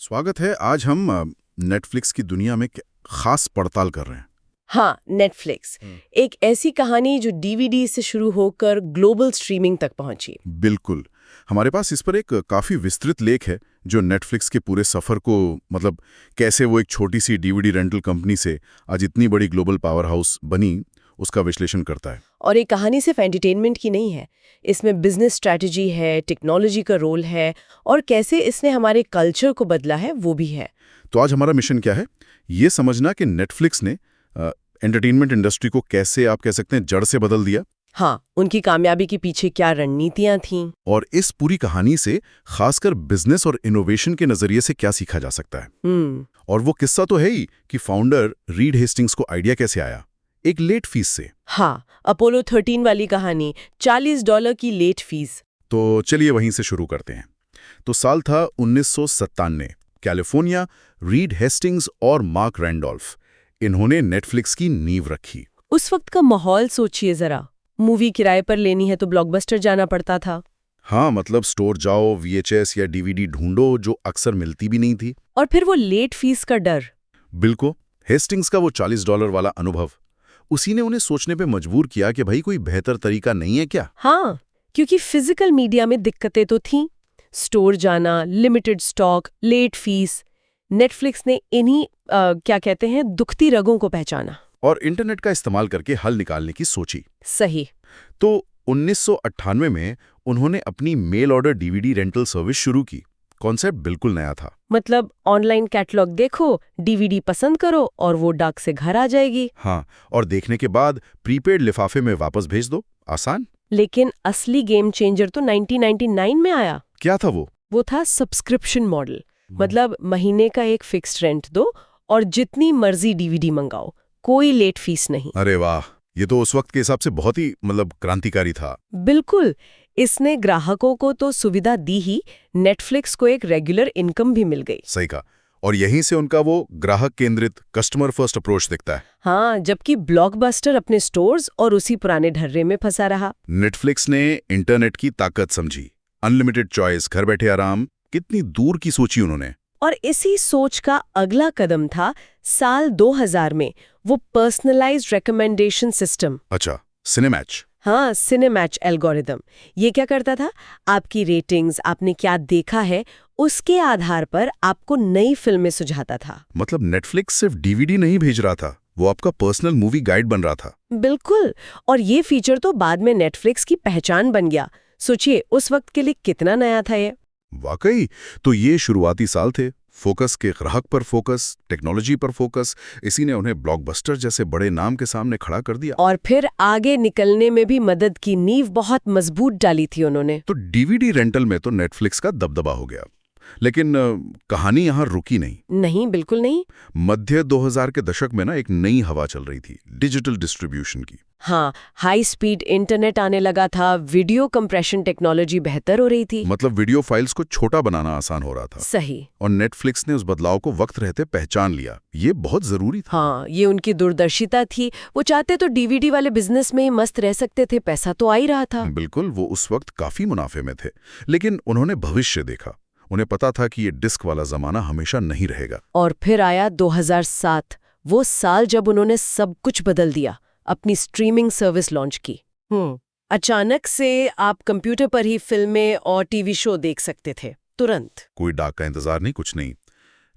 स्वागत है। आज हम नेटफ्लिक्स की दुनिया में खास पड़ताल कर रहे हैं। हाँ, नेटफ्लिक्स एक ऐसी कहानी जो डीवीडी से शुरू होकर ग्लोबल स्ट्रीमिंग तक पहुंची। बिल्कुल। हमारे पास इस पर एक काफी विस्तृत लेख है जो नेटफ्लिक्स के पूरे सफर को, मतलब कैसे वो एक छोटी सी डीवीडी रेंटल कंपनी से आज इतनी बड़ी ग्लोबल पावर हाउस बनी, उसका विश्लेषण करता है। और ये कहानी सिर्फ एंटरटेनमेंट की नहीं है, इसमें बिजनेस स्ट्रैटेजी है, टेक्नोलॉजी का रोल है और कैसे इसने हमारे कल्चर को बदला है वो भी है। तो आज हमारा मिशन क्या है, ये समझना कि नेटफ्लिक्स ने एंटरटेनमेंट इंडस्ट्री को कैसे, आप कह सकते हैं, जड़ से बदल दिया। हाँ, उनकी कामयाबी के पीछे क्या रणनीतियां थीं। और इस पूरी कहानी से खासकर बिजनेस और इनोवेशन के नजरिए से क्या सीखा जा सकता है। और वो किस्सा तो है ही कि फाउंडर रीड हेस्टिंग्स को आइडिया कैसे आया, एक लेट फीस से। हाँ, अपोलो 13 वाली कहानी, $40 की लेट फीस। तो चलिए वहीं से शुरू करते हैं। तो साल था 1997। कैलिफोर्निया, रीड हेस्टिंग्स और मार्क रैंडोल्फ, इन्होंने नेटफ्लिक्स की नींव रखी। उस वक्त का माहौल सोचिए जरा, मूवी किराए पर लेनी है तो ब्लॉकबस्टर जाना पड़ता था। हाँ, मतलब स्टोर जाओ, वीएचएस या डीवीडी ढूंढो, जो अक्सर मिलती भी नहीं थी। और फिर वो लेट फीस का डर। बिल्कुल। हेस्टिंग्स का वो $40 वाला अनुभव, उसी ने उन्हें सोचने पे मजबूर किया कि भाई कोई बेहतर तरीका नहीं है क्या। हाँ, क्योंकि फिजिकल मीडिया में दिक्कतें तो थीं, स्टोर जाना, limited stock, late fees. Netflix ने इन्हीं क्या कहते हैं, दुखती रगों को पहचाना और इंटरनेट का इस्तेमाल करके हल निकालने की सोची। सही। तो 1998 में उन्होंने अपनी mail order DVD rental service शुरू की। कॉन्सेप्ट बिल्कुल नया था। मतलब ऑनलाइन कैटलॉग देखो, डीवीडी पसंद करो और वो डाक से घर आ जाएगी। हाँ, और देखने के बाद प्रीपेड लिफाफे में वापस भेज दो, आसान। लेकिन असली गेम चेंजर तो 1999 में आया। क्या था वो? वो था सब्सक्रिप्शन मॉडल। मतलब महीने का एक फिक्स्ड रेंट दो और जितनी मर्जी डीवीडी मंगाओ, कोई लेट फीस नहीं। अरे वाह, ये तो उस वक्त के हिसाब से बहुत ही क्रांतिकारी था। बिल्कुल। इसने ग्राहकों को तो सुविधा दी ही, नेटफ्लिक्स को एक रेगुलर इनकम भी मिल गई। सही कहा। और यहीं से उनका वो ग्राहक केंद्रित, कस्टमर फर्स्ट अप्रोच दिखता है। हाँ, जबकि ब्लॉकबस्टर अपने स्टोर्स और उसी पुराने ढर्रे में फंसा रहा। नेटफ्लिक्स ने इंटरनेट की ताकत समझी। अनलिमिटेड चॉइस, घर बैठे आराम, कितनी दूर की सोची उन्होंने। और इसी सोच का अगला कदम था साल 2000 में वो पर्सनलाइज्ड रिकमेंडेशन सिस्टम। अच्छा, सिनेमैच। हाँ, सिनेमैच एल्गोरिदम। ये क्या करता था, आपकी रेटिंग्स, आपने क्या देखा है, उसके आधार पर आपको नई फिल्में सुझाता था। मतलब नेटफ्लिक्स सिर्फ डीवीडी नहीं भेज रहा था, वो आपका पर्सनल मूवी गाइड बन रहा था। बिल्कुल। और ये फीचर तो बाद में नेटफ्लिक्स की पहचान बन गया। सोचिए उस वक्त के लिए कितना नया था ये। वाकई। तो ये शुरुआती साल थे, फोकस के ग्राहक पर फोकस, टेक्नोलॉजी पर फोकस। इसी ने उन्हें ब्लॉकबस्टर जैसे बड़े नाम के सामने खड़ा कर दिया। और फिर आगे निकलने में भी मदद की नींव बहुत मजबूत डाली थी उन्होंने। तो डीवीडी रेंटल में तो नेटफ्लिक्स का दबदबा हो गया। लेकिन कहानी यहाँ रुकी नहीं। नहीं, बिल्कुल नहीं। मध्य 2000 के दशक में ना एक नई हवा चल रही थी, डिजिटल डिस्ट्रीब्यूशन की। हाँ, हाई स्पीड इंटरनेट आने लगा था, वीडियो कंप्रेशन टेक्नोलॉजी बेहतर हो रही थी। मतलब वीडियो फाइल्स को छोटा बनाना आसान हो रहा था। सही। और नेटफ्लिक्स ने उस बदलाव को वक्त रहते पहचान लिया। ये बहुत जरूरी था। हाँ, ये उनकी दूरदर्शिता थी। वो चाहते तो डीवीडी वाले बिजनेस में ही मस्त रह सकते थे, पैसा तो आ ही रहा था। बिल्कुल, वो उस वक्त काफी मुनाफे में थे। लेकिन उन्होंने भविष्य देखा। उन्हें पता था कि ये डिस्क वाला जमाना हमेशा नहीं रहेगा। और फिर आया 2007, वो साल जब उन्होंने सब कुछ बदल दिया, अपनी स्ट्रीमिंग सर्विस लॉन्च की। अचानक से आप कंप्यूटर पर ही फिल्में और टीवी शो देख सकते थे, तुरंत। कोई डाक का इंतजार नहीं, कुछ नहीं।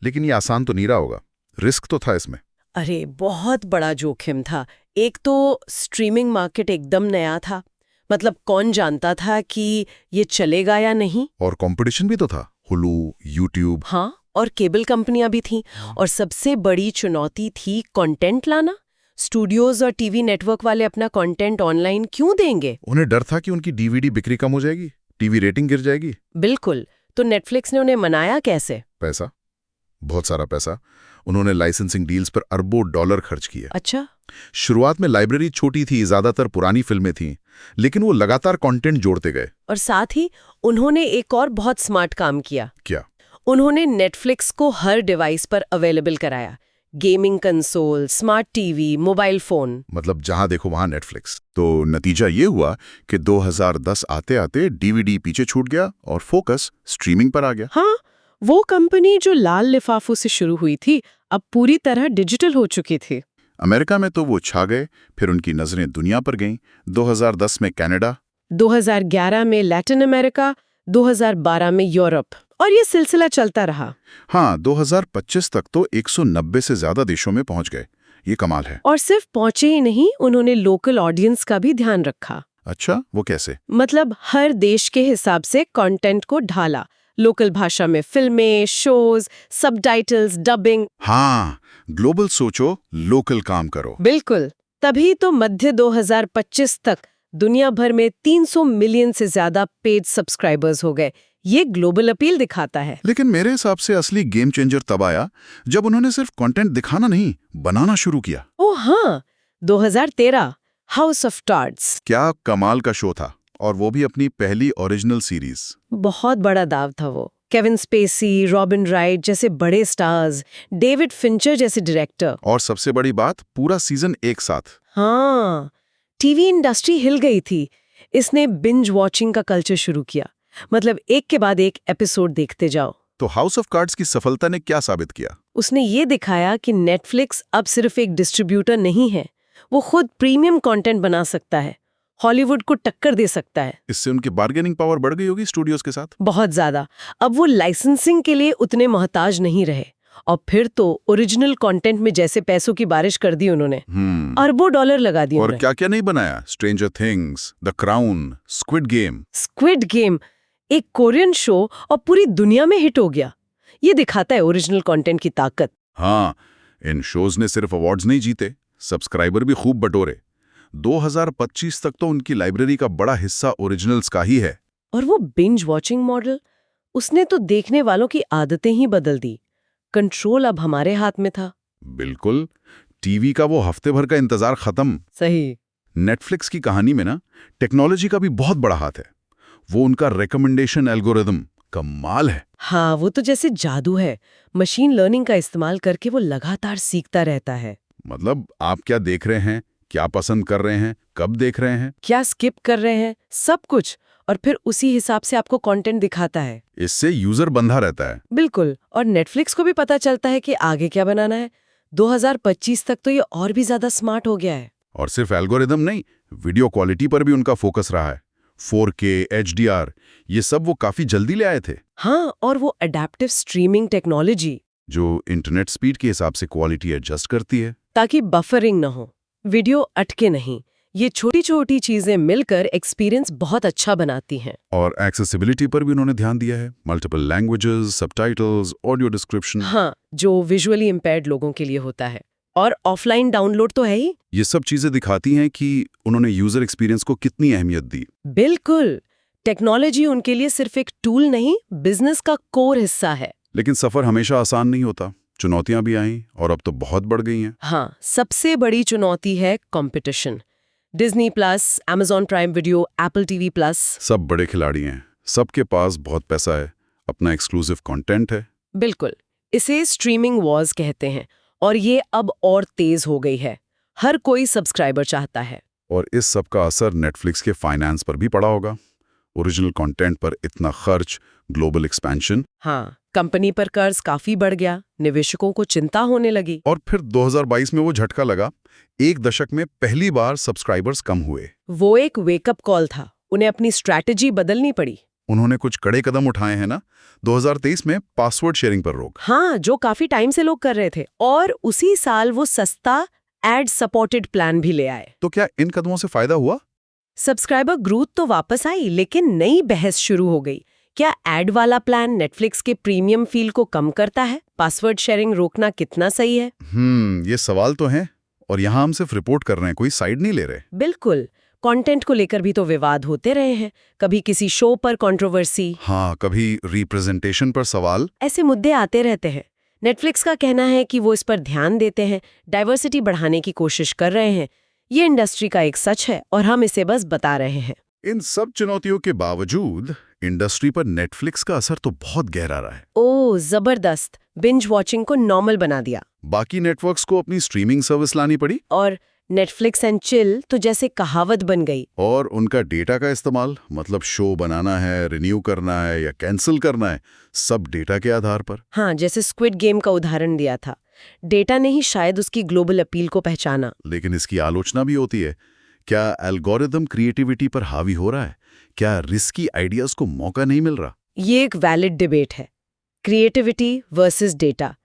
लेकिन ये आसान तो नहीं रहा होगा, रिस्क तो था इसमें। अरे, बहुत बड़ा जोखिम था। एक तो स्ट्रीमिंग मार्केट एकदम नया था। मतलब कौन जानता था कि ये चलेगा या नहीं। और कंपटीशन भी तो था, हुलू, यूट्यूब। हाँ, और केबल कंपनियां भी थीं। और सबसे बड़ी चुनौती थी कंटेंट लाना। स्टूडियोज और टीवी नेटवर्क वाले अपना कंटेंट ऑनलाइन क्यों देंगे? उन्हें डर था कि उनकी डीवीडी बिक्री कम हो जाएगी, टीवी रेटिंग गिर जाएगी। बिल्कुल। तो नेटफ्लिक्स ने उन्हें मनाया कैसे? पैसा, बहुत सारा पैसा। उन्होंने लाइसेंसिंग डील्स पर अरबों डॉलर खर्च किए। अच्छा। शुरुआत में लाइब्रेरी छोटी थी, ज्यादातर पुरानी फिल्में थीं, लेकिन वो लगातार कंटेंट जोड़ते गए। और साथ ही उन्होंने एक और बहुत स्मार्ट काम किया। क्या? उन्होंने नेटफ्लिक्स को हर डिवाइस पर अवेलेबल कराया। Gaming console, smart TV, mobile phone. मतलब जहां देखो वहां नेटफ्लिक्स। तो नतीजा ये हुआ कि 2010 आते आते डीवीडी पीछे छूट गया और फोकस स्ट्रीमिंग पर आ गया। हाँ, वो कंपनी जो लाल लिफाफों से शुरू हुई थी अब पूरी तरह डिजिटल हो चुकी थी। अमेरिका में तो वो छा गए, फिर उनकी नजरें दुनिया पर गईं। 2010 में कनाडा, 2011 में लैटिन अमेरिका, 2012 में यूरोप, और ये सिलसिला चलता रहा। हाँ 2025 तक तो 190 से ज्यादा देशों में पहुंच गए। ये कमाल है। और सिर्फ पहुंचे ही नहीं, उन्होंने लोकल ऑडियंस का भी ध्यान रखा। अच्छा, वो कैसे? मतलब हर देश के हिसाब से कंटेंट को ढाला, लोकल भाषा में फिल्में, शोज, सबटाइटल्स, डबिंग। हाँ, ग्लोबल सोचो, लोकल काम करो। बिल्कुल। तभी तो मध्य 2025 तक दुनिया भर में 300 मिलियन से ज्यादा पेड सब्सक्राइबर्स हो गए। ये ग्लोबल अपील दिखाता है। लेकिन मेरे हिसाब से असली गेम चेंजर तब आया जब उन्होंने सिर्फ कंटेंट दिखाना नहीं, बनाना शुरू किया। ओ हाँ, 2013 हाउस ऑफ कार्ड्स। क्या कमाल का शो था, और वो भी अपनी पहली ओरिजिनल सीरीज। बहुत बड़ा दाव था वो। केविन स्पेसी, रॉबिन राइट जैसे बड़े स्टार्स, डेविड फिंचर जैसे डायरेक्टर। और सबसे बड़ी बात, पूरा सीजन एक साथ। हाँ, टीवी इंडस्ट्री हिल गई थी। इसने बिंज वॉचिंग का कल्चर शुरू किया, मतलब एक के बाद एक एपिसोड देखते जाओ। तो हाउस ऑफ कार्ड्स की सफलता ने क्या साबित किया? उसने ये दिखाया कि नेटफ्लिक्स अब सिर्फ एक डिस्ट्रीब्यूटर नहीं है, वो खुद प्रीमियम कंटेंट बना सकता है, हॉलीवुड को टक्कर दे सकता है। इससे उनकी बार्गेनिंग पावर बढ़ गई होगी स्टूडियोज के साथ। बहुत ज्यादा। अब वो लाइसेंसिंग के लिए उतने मोहताज नहीं रहे, और फिर तो ओरिजिनल कंटेंट में जैसे पैसों की बारिश कर दी उन्होंने। अरबों डॉलर लगा दिए। और क्या क्या नहीं बनाया, stranger things, the crown, squid game. Squid game एक कोरियन शो और पूरी दुनिया में हिट हो गया। ये दिखाता है ओरिजिनल कंटेंट की ताकत। हाँ, इन शोज ने सिर्फ अवार्ड्स नहीं जीते, सब्सक्राइबर भी खूब बटोरे। 2025 तक तो उनकी लाइब्रेरी का बड़ा हिस्सा ओरिजिनल्स का ही है। और वो बिंज वॉचिंग मॉडल, उसने तो देखने वालों की आदतें ही बदल दी। कंट्रोल अब हमारे हाथ में था। बिल्कुल, टीवी का वो हफ्ते भर का इंतजार खत्म। सही। नेटफ्लिक्स की कहानी में ना टेक्नोलॉजी का भी बहुत बड़ा हाथ है। वो उनका रिकमेंडेशन एल्गोरिदम कमाल है। हाँ, वो तो जैसे जादू है। मशीन लर्निंग का इस्तेमाल करके वो लगातार सीखता रहता है। मतलब आप क्या देख रहे हैं, क्या पसंद कर रहे हैं, कब देख रहे हैं, क्या स्किप कर रहे हैं, सब कुछ, और फिर उसी हिसाब से आपको कंटेंट दिखाता है। इससे यूजर बंधा रहता है। बिल्कुल। और नेटफ्लिक्स को भी पता चलता है कि आगे क्या बनाना है। 2025 तक तो ये और भी ज्यादा स्मार्ट हो गया है। और सिर्फ एल्गोरिदम नहीं, वीडियो क्वालिटी पर भी उनका फोकस रहा है। 4K, HDR, ये सब वो काफी जल्दी ले आए थे। हाँ, और वो अडेप्टिव स्ट्रीमिंग टेक्नोलॉजी जो इंटरनेट स्पीड के हिसाब से क्वालिटी एडजस्ट करती है, ताकि बफरिंग न हो, वीडियो अटके नहीं। ये छोटी छोटी चीजें मिलकर एक्सपीरियंस बहुत अच्छा बनाती हैं। और एक्सेसिबिलिटी पर भी उन्होंने ध्यान दिया है। Multiple languages, subtitles, audio description. हाँ, जो विजुअली इम्पेयर्ड लोगों के लिए होता है। और ऑफलाइन डाउनलोड तो है ही। ये सब चीजें दिखाती हैं कि उन्होंने यूजर एक्सपीरियंस को कितनी अहमियत दी। बिल्कुल। टेक्नोलॉजी उनके लिए सिर्फ एक टूल नहीं, बिजनेस का कोर हिस्सा है। लेकिन सफर हमेशा आसान नहीं होता, चुनौतियां भी आईं और अब तो बहुत बढ़ गई हैं। हाँ, सबसे बड़ी चुनौती है competition. Disney plus, Amazon prime video, Apple TV plus, सब बड़े खिलाड़ी हैं, सबके पास बहुत पैसा है, अपना एक्सक्लूसिव कंटेंट है। बिल्कुल। इसे स्ट्रीमिंग वॉर्स कहते हैं, और ये अब और तेज हो गई है। हर कोई सब्सक्राइबर चाहता है। और इस सब का असर नेटफ्लिक्स के फाइनेंस पर भी पड़ा होगा। ओरिजिनल कंटेंट पर इतना खर्च, ग्लोबल एक्सपेंशन। हाँ, कंपनी पर कर्ज काफी बढ़ गया, निवेशकों को चिंता होने लगी। और फिर 2022 में वो झटका लगा, एक दशक में पहली बार सब्सक्राइबर्स कम हुए। वो एक वेकअप कॉल था, उन्हें अपनी स्ट्रैटेजी बदलनी पड़ी। उन्होंने कुछ कड़े कदम उठाए हैं ना। 2023 में पासवर्ड शेयरिंग पर रोक। हाँ, जो काफी टाइम से लोग कर रहे थे। और उसी साल वो सस्ता एड सपोर्टेड प्लान भी ले आए। तो क्या इन कदमों से फायदा हुआ? सब्सक्राइबर ग्रोथ तो वापस आई, लेकिन नई बहस शुरू हो गई। क्या एड वाला प्लान नेटफ्लिक्स के प्रीमियम फील को कम करता है? पासवर्ड शेयरिंग रोकना कितना सही है? ये सवाल तो हैं, और यहाँ हम सिर्फ रिपोर्ट कर रहे हैं, कोई साइड नहीं ले रहे। बिल्कुल। कंटेंट को लेकर भी तो विवाद होते रहे हैं। कभी किसी शो पर कंट्रोवर्सी, हाँ, कभी रिप्रेजेंटेशन पर सवाल। ऐसे मुद्दे आते रहते हैं। नेटफ्लिक्स का कहना है कि वो इस पर ध्यान देते हैं, डाइवर्सिटी बढ़ाने की कोशिश कर रहे हैं। ये इंडस्ट्री का एक सच है, और हम इसे बस बता रहे हैं। इन सब चुनौतियों के बावजूद इंडस्ट्री पर नेटफ्लिक्स का असर तो बहुत गहरा रहा है। ओह, जबरदस्त। बिंज वॉचिंग को नॉर्मल बना दिया। बाकी नेटवर्क्स को अपनी स्ट्रीमिंग सर्विस लानी पड़ी। और नेटफ्लिक्स एंड चिल तो जैसे कहावत बन गई। और उनका डेटा का इस्तेमाल, मतलब शो बनाना है, रिन्यू करना है या कैंसिल करना है, सब डेटा के आधार पर। हाँ, जैसे स्क्विड गेम का उदाहरण दिया था, डेटा ने ही शायद उसकी ग्लोबल अपील को पहचाना। लेकिन इसकी आलोचना भी होती है। क्या एल्गोरिदम क्रिएटिविटी पर हावी हो रहा है? क्या रिस्की आइडियाज को मौका नहीं मिल रहा? ये एक वैलिड डिबेट है, क्रिएटिविटी वर्सेस डेटा।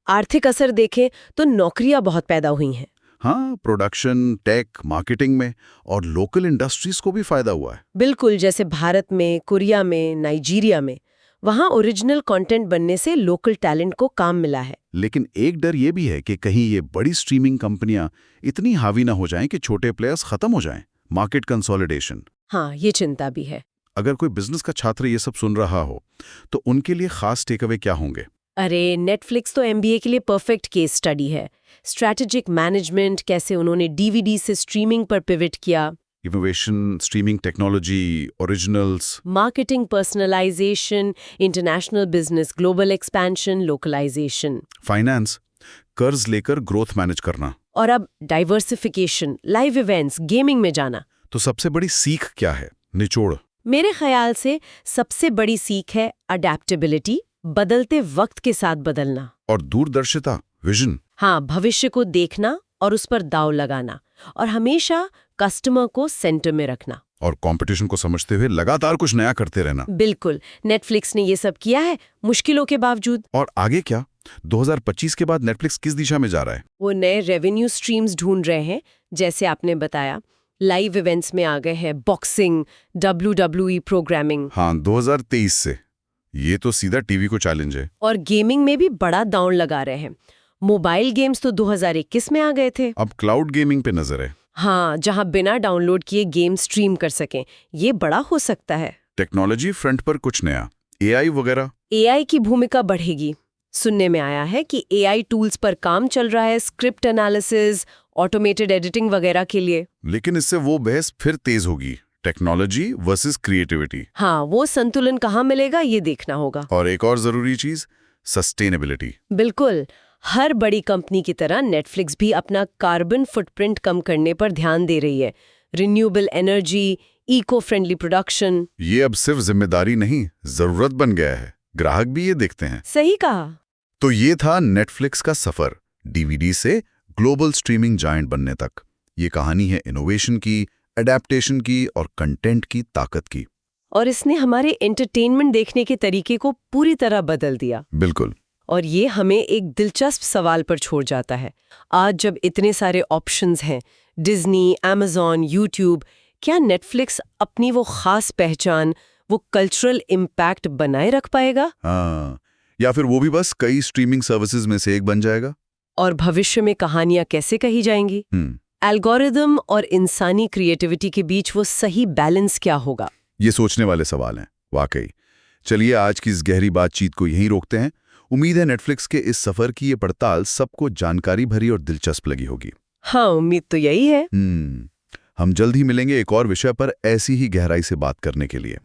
आर्थिक असर देखें तो नौकरियां बहुत पैदा हुई हैं। हाँ, प्रोडक्शन, टेक, मार्केटिंग में और लोकल इंडस्ट्रीज को भी फायदा हुआ है। बिल्कुल, जैसे भारत में, कोरिया में, नाइजीरिया में, वहाँ ओरिजिनल कंटेंट बनने से लोकल टैलेंट को काम मिला है। लेकिन एक डर ये भी है कि कहीं ये बड़ी स्ट्रीमिंग कंपनियां इतनी हावी ना हो जाएं कि छोटे प्लेयर्स खत्म हो जाएं। Market consolidation. हाँ, ये चिंता भी है। अगर कोई बिजनेस का छात्र ये सब सुन रहा हो तो उनके लिए खास टेकअवे क्या होंगे? अरे, नेटफ्लिक्स तो एमबीए के लिए परफेक्ट केस स्टडी है। स्ट्रैटेजिक मैनेजमेंट, कैसे उन्होंने डीवीडी से स्ट्रीमिंग पर पिवट किया, innovation, streaming technology, originals, marketing, personalisation, international business, global expansion, localisation, finance, कर्ज लेकर ग्रोथ मैनेज करना। और अब डाइवर्सिफिकेशन, लाइव इवेंट्स, गेमिंग में जाना। तो सबसे बड़ी सीख क्या है? निचोड़। मेरे ख्याल से सबसे बड़ी सीख है अडेप्टेबिलिटी, बदलते वक्त के साथ बदलना। और दूरदर्शिता, विजन। हाँ, भविष्य को देखना और उस पर दांव लगाना, और हमेशा कस्टमर को सेंटर में रखना। और कंपटीशन को समझते हुए लगातार कुछ नया करते रहना। बिल्कुल, नेटफ्लिक्स ने ये सब किया है, मुश्किलों के बावजूद। और आगे क्या? 2025 के बाद नेटफ्लिक्स किस दिशा में जा रहा है? वो नए रेवेन्यू स्ट्रीम्स ढूंढ रहे हैं, जैसे आपने बताया, लाइव इवेंट्स में आ गए हैं, बॉक्सिंग, WWE प्रोग्रामिंग। हाँ, 2023 से। ये तो सीधा टीवी को चैलेंज है। और गेमिंग में भी बड़ा दांव लगा रहे हैं। मोबाइल गेम्स तो 2021 में आ गए थे। अब क्लाउड गेमिंग पे नजर है। हाँ, जहां बिना डाउनलोड किए गेम स्ट्रीम कर सकें। ये बड़ा हो सकता है। टेक्नोलॉजी फ्रंट पर कुछ नया, एआई वगैरह। एआई की भूमिका बढ़ेगी। सुनने में आया है कि एआई टूल्स पर काम चल रहा है, स्क्रिप्ट एनालिसिस, ऑटोमेटेड एडिटिंग वगैरह के लिए। लेकिन इससे वो बहस फिर तेज होगी, टेक्नोलॉजी वर्सेस क्रिएटिविटी। हाँ, वो संतुलन कहाँ मिलेगा ये देखना होगा। और एक और जरूरी चीज, सस्टेनेबिलिटी। बिल्कुल, हर बड़ी कंपनी की तरह नेटफ्लिक्स भी अपना कार्बन फुटप्रिंट कम करने पर ध्यान दे रही है। Renewable energy, eco friendly production. ये अब सिर्फ जिम्मेदारी नहीं, जरूरत बन गया है। ग्राहक भी ये देखते हैं। सही कहा। तो ये था नेटफ्लिक्स का सफर, डीवीडी से ग्लोबल स्ट्रीमिंग जायंट बनने तक। ये कहानी है इनोवेशन की, अडेप्टेशन की और कंटेंट की ताकत की। और इसने हमारे एंटरटेनमेंट देखने के तरीके को पूरी तरह बदल दिया। बिल्कुल। और ये हमें एक दिलचस्प सवाल पर छोड़ जाता है। आज जब इतने सारे ऑप्शंस हैं, डिज्नी, अमेज़न, यूट्यूब, क्या नेटफ्लिक्स अपनी वो खास पहचान, वो कल्चरल इम्पैक्ट बनाए रख पाएगा? हाँ, या फिर वो भी बस कई स्ट्रीमिंग सर्विसेज में से एक बन जाएगा? और भविष्य में कहानियां कैसे कही जाएंगी? एल्गोरिदम और इंसानी क्रिएटिविटी के बीच वो सही बैलेंस क्या होगा? ये सोचने वाले सवाल हैं, वाकई। चलिए आज की इस गहरी बातचीत को यहीं रोकते हैं। उम्मीद है नेटफ्लिक्स के इस सफर की ये पड़ताल सबको जानकारी भरी और दिलचस्प लगी होगी। हाँ, उम्मीद तो यही है। हम जल्द ही मिलेंगे एक और विषय पर ऐसी ही गहराई से बात करने के लिए।